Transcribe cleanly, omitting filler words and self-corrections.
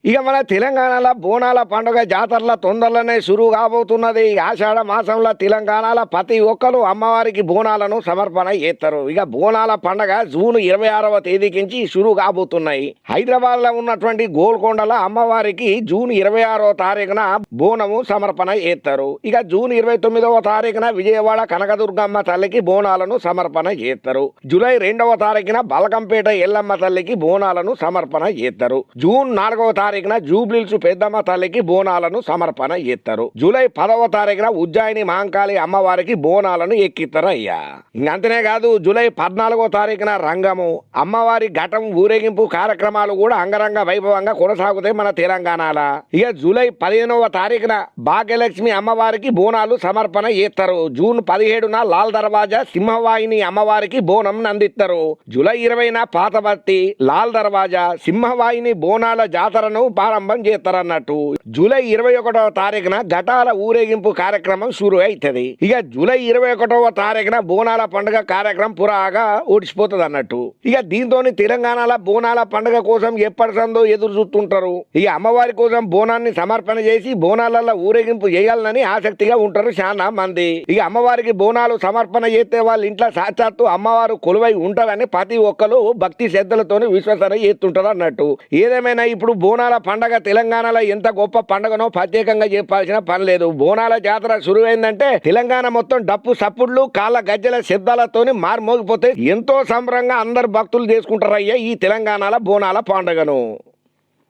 ఇక మన తెలంగాణలో బోనాల పండుగ జాతరల తొందరలోనే షురు కాబోతున్నది. ఆషాఢ మాసంలో తెలంగాణలో ప్రతి ఒక్కరు అమ్మవారికి బోనాలను సమర్పణ చేస్తారు. ఇక బోనాల పండుగ జూన్ 26వ తేదీకించి షురు కాబోతున్నాయి. హైదరాబాద్ లో ఉన్నటువంటి గోల్కొండల అమ్మవారికి జూన్ 26వ తారీఖున బోనము సమర్పణ చేస్తారు. ఇక జూన్ 29వ తారీఖున విజయవాడ కనకదుర్గమ్మ తల్లికి బోనాలను సమర్పణ చేస్తారు. జూలై 2వ తారీఖున బలకంపేట ఎల్లమ్మ తల్లికి బోనాలను సమర్పణ చేస్తారు. జూన్ 4వ తారీఖున జూబ్లీల్స్ పెద్దమ్మ తల్లికి బోనాలను సమర్పణ చేస్తారు. జూలై 10వ తారీఖున ఉజ్జాయిని మహంకాళి అమ్మవారికి బోనాలను ఎక్కిస్తారు అయ్యా. ఇంకంతనే కాదు, జూలై 14వ తారీఖున రంగము అమ్మవారి ఘటం ఊరేగింపు కార్యక్రమాలు కూడా అంగరంగ వైభవంగా కొనసాగుతాయి మన తెలంగాణలో. ఇక జూలై 15వ తారీఖున భాగ్యలక్ష్మి అమ్మవారికి బోనాలు సమర్పణ చేస్తారు. జూన్ 17న లాల్ దర్వాజా సింహవాహిని అమ్మవారికి బోనం నందిస్తారు. జూలై 20న పాతబత్తి లాల్ దర్వాజా సింహవాహిని బోనాల జాతరను ప్రారంభం చేస్తారన్నట్టు. జూలై 21వ తారీఖున ఘటాల ఊరేగింపు కార్యక్రమం షురు అవుతుంది. ఇక జూలై 21వ తారీఖున బోనాల పండుగ కార్యక్రమం పురాగా ఓడిచిపోతుంది అన్నట్టు. ఇక దీంతో తెలంగాణలో బోనాల పండుగ కోసం ఎప్పటి సందో ఎదురు చూస్తుంటారు. ఇక అమ్మవారి కోసం బోనాన్ని సమర్పణ చేసి బోనాలలో ఊరేగింపు చేయాలని ఆసక్తిగా ఉంటారు చాలా మంది. ఇక అమ్మవారికి బోనాలు సమర్పణ చేస్తే వాళ్ళ ఇంట్లో సాక్షాత్తు అమ్మవారు కొలువై ఉంటారని ప్రతి ఒక్కరు భక్తి శ్రద్ధలతో విశ్వసన చేస్తుంటారు అన్నట్టు. ఏదేమైనా ఇప్పుడు బోనాల పండగ తెలంగాణలో ఎంత గొప్ప పండుగనో ప్రత్యేకంగా చెప్పాల్సిన పని లేదు. బోనాల జాతర శురువైందంటే తెలంగాణ మొత్తం డప్పు సప్పుడ్లు కాళ్ళ గజ్జల శబ్దాలతోని మార్మోగిపోతే ఎంతో సంబరంగా అందరు భక్తులు చేసుకుంటారయ్యా ఈ తెలంగాణలో బోనాల పండుగను.